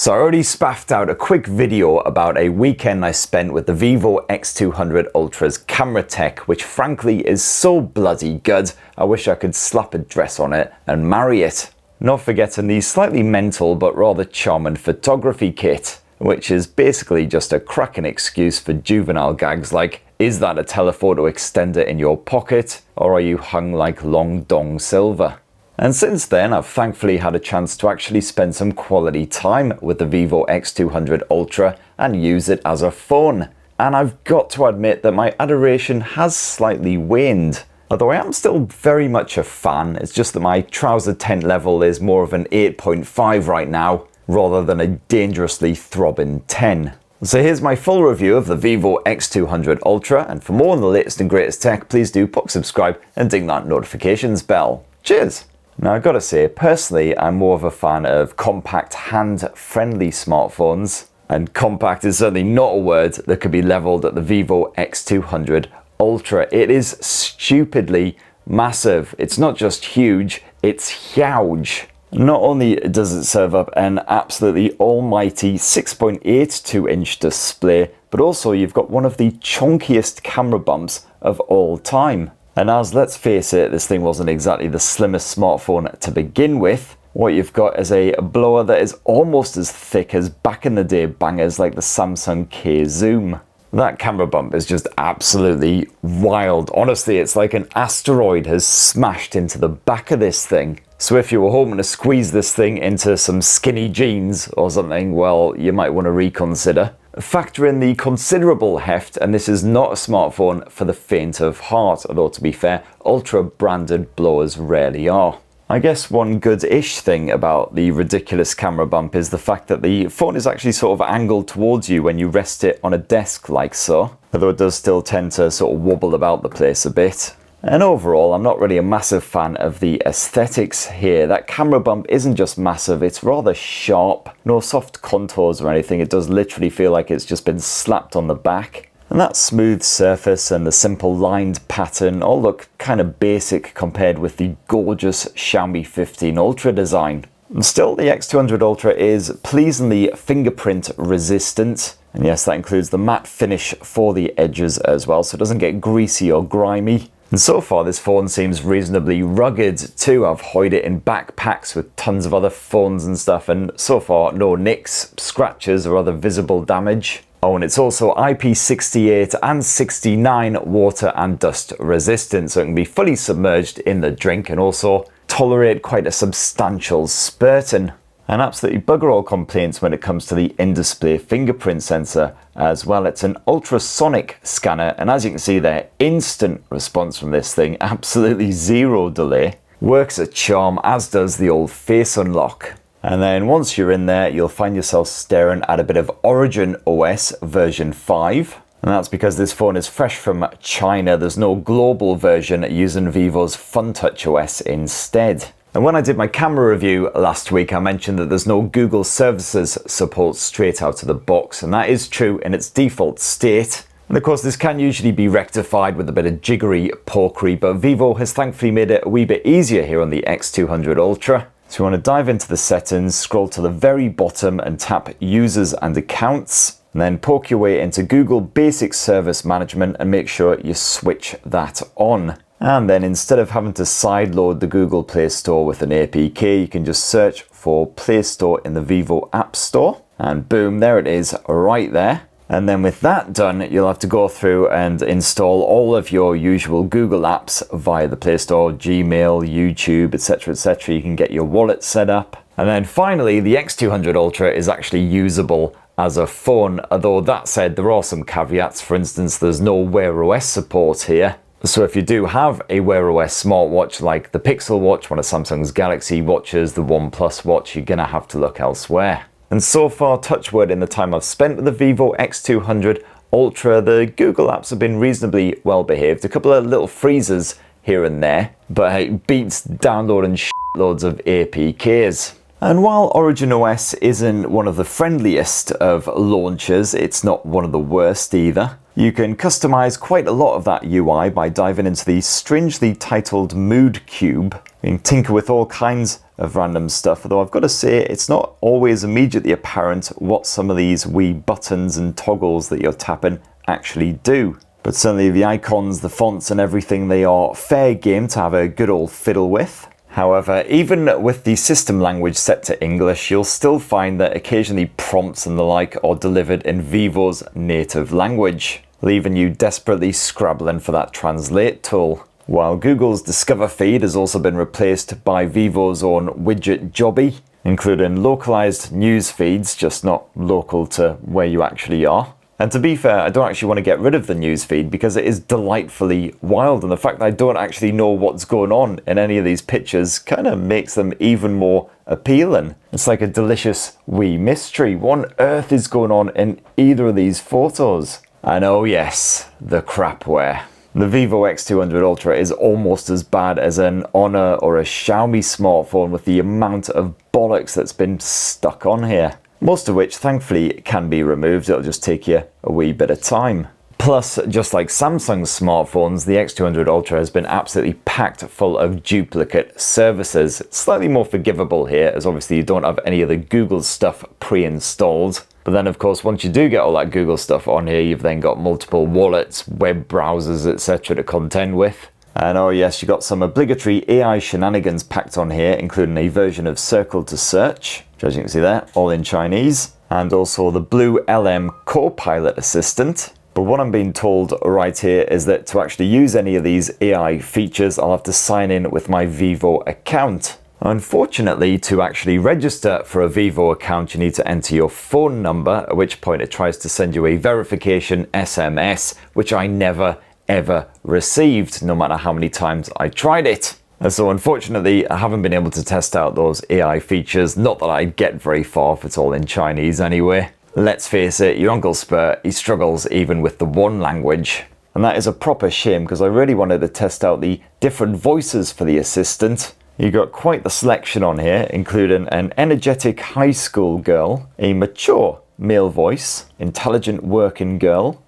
So I already spaffed out a quick video about a weekend I spent with the Vivo X200 Ultra's camera tech, which frankly is so bloody good, I wish I could slap a dress on it and marry it. Not forgetting the slightly mental but rather charming photography kit, which is basically just a cracking excuse for juvenile gags like, is that a telephoto extender in your pocket, or are you hung like long dong silver? And since then, I've thankfully had a chance to actually spend some quality time with the Vivo X200 Ultra and use it as a phone. And I've got to admit that my adoration has slightly waned. Although I am still very much a fan, it's just that my trouser tent level is more of an 8.5 right now, rather than a dangerously throbbing 10. So here's my full review of the Vivo X200 Ultra, and for more on the latest and greatest tech, please do subscribe and ding that notifications bell. Cheers! Now I've got to say, personally I'm more of a fan of compact hand-friendly smartphones, and compact is certainly not a word that could be levelled at the Vivo X200 Ultra. It is stupidly massive. It's not just huge, it's huge. Not only does it serve up an absolutely almighty 6.82-inch display, but also you've got one of the chonkiest camera bumps of all time. And as, let's face it, this thing wasn't exactly the slimmest smartphone to begin with, what you've got is a blower that is almost as thick as back in the day bangers like the Samsung K Zoom. That camera bump is just absolutely wild. Honestly, it's like an asteroid has smashed into the back of this thing. So if you were hoping to squeeze this thing into some skinny jeans or something, well, you might want to reconsider. Factor in the considerable heft, and this is not a smartphone for the faint of heart, although to be fair, Ultra branded blowers rarely are. I guess one good-ish thing about the ridiculous camera bump is the fact that the phone is actually sort of angled towards you when you rest it on a desk like so, although it does still tend to sort of wobble about the place a bit. And overall, I'm not really a massive fan of the aesthetics here. That camera bump isn't just massive, it's rather sharp. No soft contours or anything, it does literally feel like it's just been slapped on the back. And that smooth surface and the simple lined pattern all look kind of basic compared with the gorgeous Xiaomi 15 Ultra design. And still, the X200 Ultra is pleasingly fingerprint resistant. And yes, that includes the matte finish for the edges as well, so it doesn't get greasy or grimy. And so far this phone seems reasonably rugged too. I've hoid it in backpacks with tons of other phones and stuff, and so far no nicks, scratches or other visible damage. Oh, and it's also IP68 and 69 water and dust resistant, so it can be fully submerged in the drink and also tolerate quite a substantial spurting. And absolutely bugger all complaints when it comes to the in-display fingerprint sensor as well. It's an ultrasonic scanner, and as you can see there, instant response from this thing, absolutely zero delay. Works a charm, as does the old face unlock. And then once you're in there, you'll find yourself staring at a bit of OriginOS version 5. And that's because this phone is fresh from China. There's no global version using Vivo's FunTouch OS instead. And when I did my camera review last week, I mentioned that there's no Google services support straight out of the box, and that is true in its default state. And of course, this can usually be rectified with a bit of jiggery pokery, but Vivo has thankfully made it a wee bit easier here on the X200 Ultra. So you want to dive into the settings, scroll to the very bottom and tap Users and Accounts, and then poke your way into Google Basic Service Management and make sure you switch that on. And then instead of having to sideload the Google Play Store with an APK, you can just search for Play Store in the Vivo App Store. And boom, there it is right there. And then with that done, you'll have to go through and install all of your usual Google apps via the Play Store, Gmail, YouTube, etc, etc. You can get your wallet set up. And then finally, the X200 Ultra is actually usable as a phone. Although that said, there are some caveats. For instance, there's no Wear OS support here. So if you do have a Wear OS smartwatch like the Pixel Watch, one of Samsung's Galaxy watches, the OnePlus watch, you're gonna have to look elsewhere. And so far, touch wood, in the time I've spent with the Vivo X200 Ultra, the Google apps have been reasonably well behaved. A couple of little freezes here and there, but it beats downloading shitloads of APKs. And while OriginOS isn't one of the friendliest of launchers, it's not one of the worst either. You can customize quite a lot of that UI by diving into the strangely titled Mood Cube. You can tinker with all kinds of random stuff, although I've got to say it's not always immediately apparent what some of these wee buttons and toggles that you're tapping actually do. But certainly the icons, the fonts and everything, they are fair game to have a good old fiddle with. However, even with the system language set to English, you'll still find that occasionally prompts and the like are delivered in Vivo's native language, leaving you desperately scrabbling for that translate tool. While Google's Discover feed has also been replaced by Vivo's own widget Jobby, including localized news feeds, just not local to where you actually are. And to be fair, I don't actually want to get rid of the news feed because it is delightfully wild, and the fact that I don't actually know what's going on in any of these pictures kind of makes them even more appealing. It's like a delicious wee mystery. What on earth is going on in either of these photos? And oh yes, the crapware. The Vivo X200 Ultra is almost as bad as an Honor or a Xiaomi smartphone with the amount of bollocks that's been stuck on here. Most of which thankfully can be removed, it'll just take you a wee bit of time. Plus, just like Samsung's smartphones, the X200 Ultra has been absolutely packed full of duplicate services. It's slightly more forgivable here, as obviously you don't have any of the Google stuff pre-installed. But then of course, once you do get all that Google stuff on here, you've then got multiple wallets, web browsers, etc. to contend with. And oh yes, you got some obligatory AI shenanigans packed on here, including a version of Circle to Search, which as you can see there, all in Chinese, and also the Blue LM Copilot Assistant. But what I'm being told right here is that to actually use any of these AI features, I'll have to sign in with my Vivo account. Unfortunately, to actually register for a Vivo account, you need to enter your phone number, at which point it tries to send you a verification SMS, which I never ever received, no matter how many times I tried it. And so unfortunately, I haven't been able to test out those AI features, not that I'd get very far if it's all in Chinese anyway. Let's face it, your Uncle Spur, he struggles even with the one language. And that is a proper shame, because I really wanted to test out the different voices for the assistant. You got quite the selection on here, including an energetic high school girl, a mature male voice, intelligent working girl,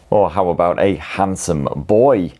or how about a handsome boy?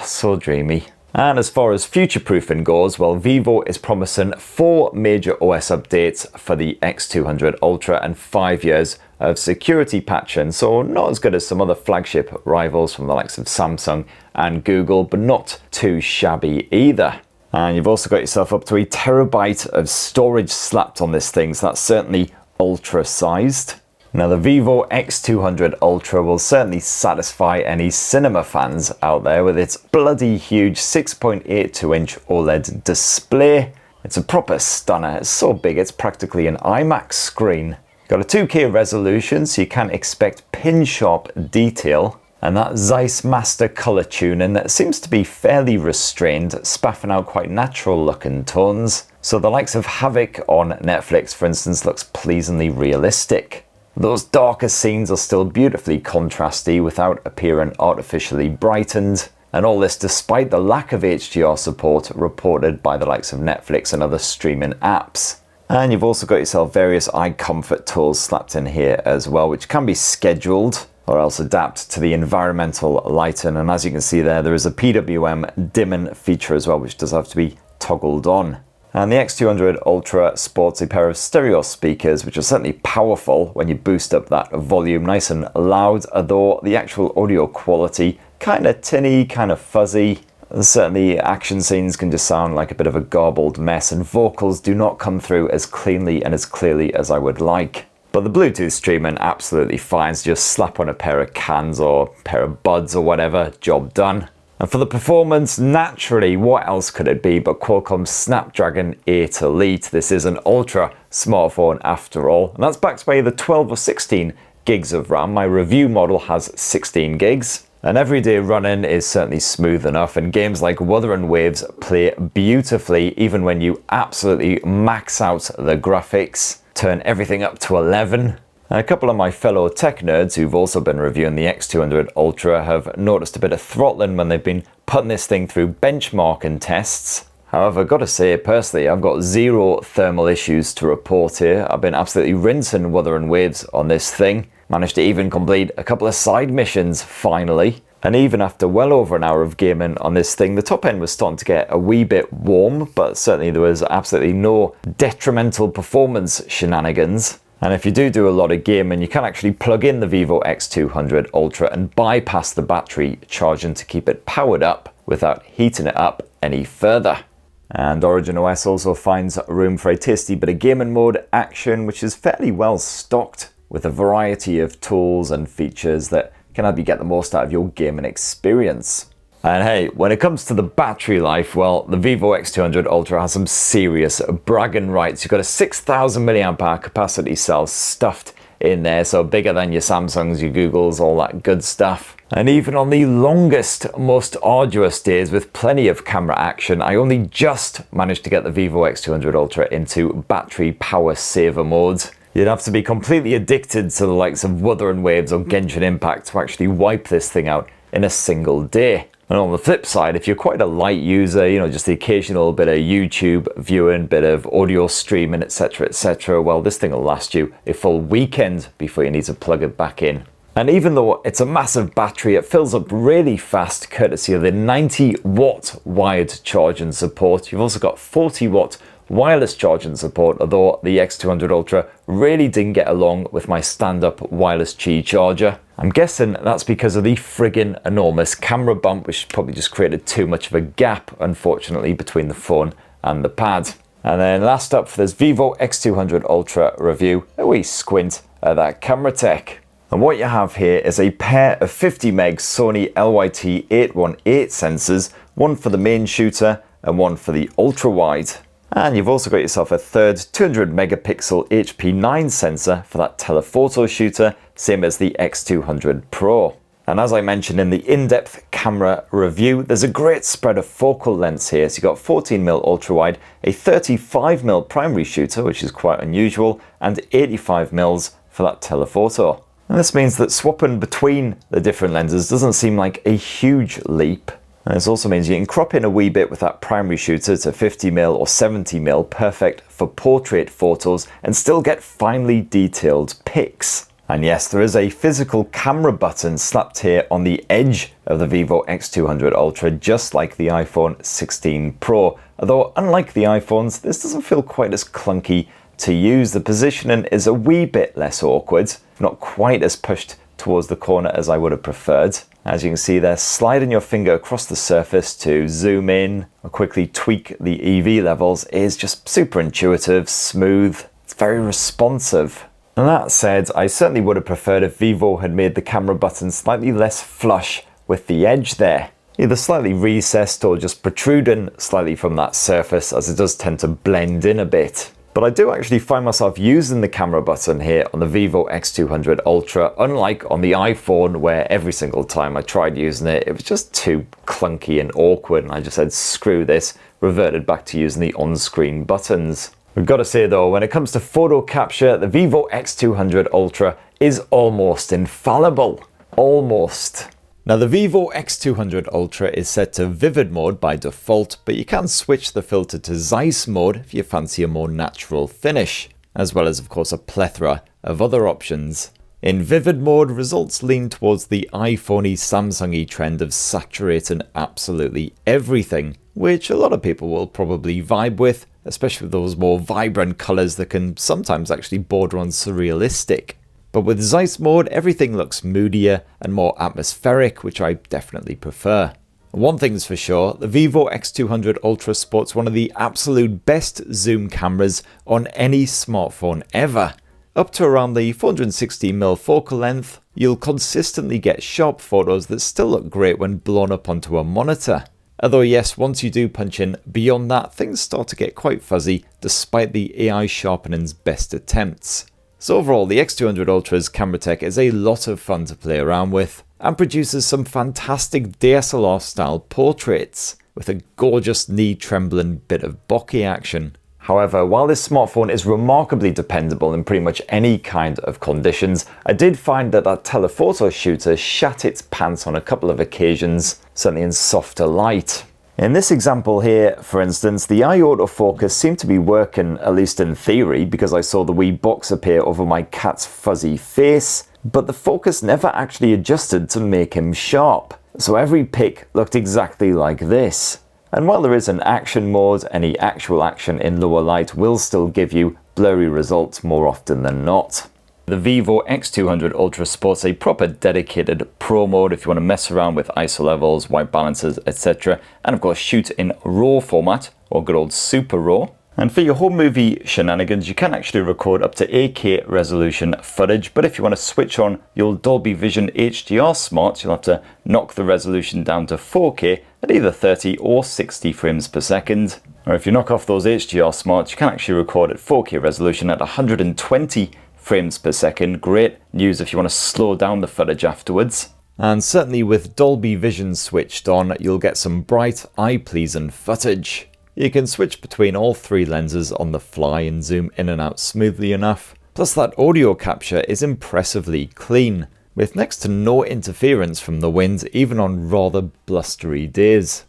So dreamy. And as far as future-proofing goes, well, Vivo is promising 4 major OS updates for the X200 Ultra and 5 years of security patching. So not as good as some other flagship rivals from the likes of Samsung and Google, but not too shabby either. And you've also got yourself up to 1 terabyte of storage slapped on this thing, so that's certainly ultra-sized. Now the Vivo X200 Ultra will certainly satisfy any cinema fans out there with its bloody huge 6.82-inch OLED display. It's a proper stunner. It's so big it's practically an IMAX screen. Got a 2K resolution, so you can expect pin-sharp detail. And that Zeiss Master color tuning that seems to be fairly restrained, spaffing out quite natural looking tones. So the likes of Havoc on Netflix, for instance, looks pleasingly realistic. Those darker scenes are still beautifully contrasty without appearing artificially brightened. And all this despite the lack of HDR support reported by the likes of Netflix and other streaming apps. And you've also got yourself various eye comfort tools slapped in here as well, which can be scheduled or else adapt to the environmental lighting. And as you can see there is a PWM dimming feature as well, which does have to be toggled on. And the X200 Ultra sports a pair of stereo speakers, which are certainly powerful when you boost up that volume nice and loud, although the actual audio quality kind of tinny, kind of fuzzy. Certainly action scenes can just sound like a bit of a garbled mess, and vocals do not come through as cleanly and as clearly as I would like. But the Bluetooth streaming absolutely fine, so just slap on a pair of cans or a pair of buds or whatever, job done. And for the performance, naturally, what else could it be but Qualcomm's Snapdragon 8 Elite? This is an Ultra smartphone after all, and that's backed by either 12 or 16 gigs of RAM. My review model has 16 gigs. And everyday running is certainly smooth enough, and games like Wuthering Waves play beautifully even when you absolutely max out the graphics, turn everything up to 11. And a couple of my fellow tech nerds who've also been reviewing the X200 Ultra have noticed a bit of throttling when they've been putting this thing through benchmarking tests. However, gotta say, personally, I've got 0 thermal issues to report here. I've been absolutely rinsing Wuthering Waves on this thing. Managed to even complete a couple of side missions, finally. And even after well over an hour of gaming on this thing, the top end was starting to get a wee bit warm, but certainly there was absolutely no detrimental performance shenanigans. And if you do a lot of gaming, you can actually plug in the Vivo X200 Ultra and bypass the battery charging to keep it powered up without heating it up any further. And OriginOS also finds room for a tasty bit of gaming mode action, which is fairly well stocked with a variety of tools and features that can help you get the most out of your gaming experience. And hey, when it comes to the battery life, well, the Vivo X200 Ultra has some serious bragging rights. You've got a 6,000 mAh capacity cell stuffed in there, so bigger than your Samsungs, your Googles, all that good stuff. And even on the longest, most arduous days with plenty of camera action, I only just managed to get the Vivo X200 Ultra into battery power saver mode. You'd have to be completely addicted to the likes of Wuthering Waves or Genshin Impact to actually wipe this thing out in a single day. And on the flip side, if you're quite a light user, just the occasional bit of YouTube viewing, bit of audio streaming, etc., well, this thing will last you a full weekend before you need to plug it back in. And even though it's a massive battery, it fills up really fast courtesy of the 90-watt wired charging support. You've also got 40-watt wireless charging support, although the X200 Ultra really didn't get along with my stand-up wireless Qi charger. I'm guessing that's because of the friggin' enormous camera bump, which probably just created too much of a gap, unfortunately, between the phone and the pad. And then last up for this Vivo X200 Ultra review, a wee squint at that camera tech. And what you have here is a pair of 50 meg Sony LYT-818 sensors, one for the main shooter and one for the ultra wide. And you've also got yourself a third 200 megapixel HP9 sensor for that telephoto shooter, same as the X200 Pro. And as I mentioned in the in-depth camera review, there's a great spread of focal lengths here. So you've got 14mm ultra wide, a 35mm primary shooter, which is quite unusual, and 85mm for that telephoto. And this means that swapping between the different lenses doesn't seem like a huge leap. And this also means you can crop in a wee bit with that primary shooter to 50mm or 70mm, perfect for portrait photos, and still get finely detailed pics. And yes, there is a physical camera button slapped here on the edge of the Vivo X200 Ultra, just like the iPhone 16 Pro. Although, unlike the iPhones, this doesn't feel quite as clunky to use. The positioning is a wee bit less awkward, not quite as pushed towards the corner as I would have preferred. As you can see there, sliding your finger across the surface to zoom in or quickly tweak the EV levels is just super intuitive, smooth, it's very responsive. And that said, I certainly would have preferred if Vivo had made the camera button slightly less flush with the edge there. Either slightly recessed or just protruding slightly from that surface, as it does tend to blend in a bit. But I do actually find myself using the camera button here on the Vivo X200 Ultra, unlike on the iPhone, where every single time I tried using it, it was just too clunky and awkward, and I just said, screw this, reverted back to using the on-screen buttons. We've got to say though, when it comes to photo capture, the Vivo X200 Ultra is almost infallible. Almost. Now the Vivo X200 Ultra is set to vivid mode by default, but you can switch the filter to Zeiss mode if you fancy a more natural finish, as well as of course a plethora of other options. In vivid mode, results lean towards the iPhone-y, Samsung-y trend of saturating absolutely everything, which a lot of people will probably vibe with, especially with those more vibrant colours that can sometimes actually border on surrealistic. But with Zeiss mode, everything looks moodier and more atmospheric, which I definitely prefer. One thing's for sure, the Vivo X200 Ultra sports one of the absolute best zoom cameras on any smartphone ever. Up to around the 460mm focal length, you'll consistently get sharp photos that still look great when blown up onto a monitor. Although yes, once you do punch in beyond that, things start to get quite fuzzy, despite the AI sharpening's best attempts. So overall, the X200 Ultra's camera tech is a lot of fun to play around with, and produces some fantastic DSLR style portraits, with a gorgeous knee-trembling bit of bokeh action. However, while this smartphone is remarkably dependable in pretty much any kind of conditions, I did find that that telephoto shooter shat its pants on a couple of occasions, certainly in softer light. In this example here, for instance, the eye autofocus seemed to be working, at least in theory, because I saw the wee box appear over my cat's fuzzy face, but the focus never actually adjusted to make him sharp. So every pic looked exactly like this. And while there is an action mode, any actual action in lower light will still give you blurry results more often than not. The Vivo X200 Ultra sports a proper dedicated Pro mode if you want to mess around with ISO levels, white balances, etc. And of course shoot in RAW format, or good old Super RAW. And for your home movie shenanigans, you can actually record up to 8K resolution footage, but if you want to switch on your Dolby Vision HDR smart, you'll have to knock the resolution down to 4K at either 30 or 60 frames per second. Or if you knock off those HDR smarts, you can actually record at 4K resolution at 120 frames per second. Great news if you want to slow down the footage afterwards. And certainly with Dolby Vision switched on, you'll get some bright, eye-pleasing footage. You can switch between all three lenses on the fly and zoom in and out smoothly enough. Plus that audio capture is impressively clean, with next to no interference from the wind even on rather blustery days.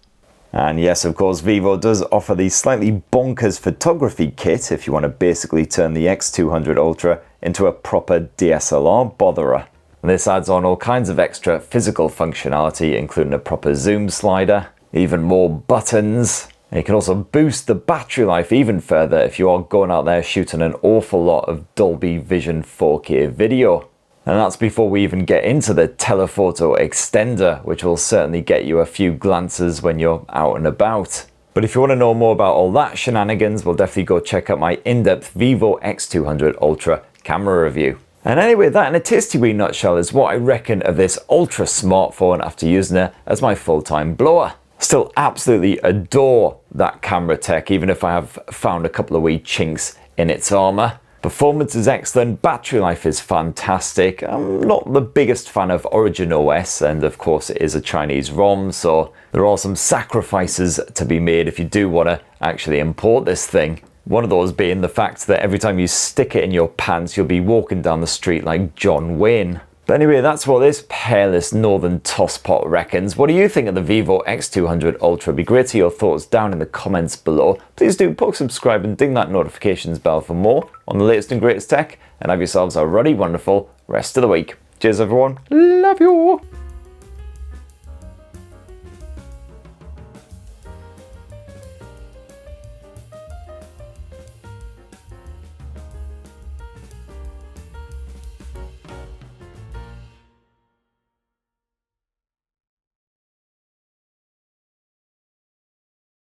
And yes, of course, Vivo does offer the slightly bonkers photography kit if you want to basically turn the X200 Ultra into a proper DSLR botherer. And this adds on all kinds of extra physical functionality, including a proper zoom slider, even more buttons. And you can also boost the battery life even further if you are going out there shooting an awful lot of Dolby Vision 4K video. And that's before we even get into the telephoto extender, which will certainly get you a few glances when you're out and about. But if you want to know more about all that shenanigans, well, definitely go check out my in-depth Vivo X200 Ultra camera review. And anyway, that in a tasty wee nutshell is what I reckon of this Ultra smartphone after using it as my full-time blower. Still absolutely adore that camera tech, even if I have found a couple of wee chinks in its armor. Performance is excellent, battery life is fantastic. I'm not the biggest fan of OriginOS, and of course it is a Chinese ROM, so there are some sacrifices to be made if you do want to actually import this thing. One of those being the fact that every time you stick it in your pants, you'll be walking down the street like John Wayne. But anyway, that's what this hairless northern tosspot reckons. What do you think of the Vivo X200 Ultra? It'd be great to hear your thoughts down in the comments below. Please do poke subscribe and ding that notifications bell for more on the latest and greatest tech. And have yourselves a ruddy, wonderful rest of the week. Cheers everyone. Love you.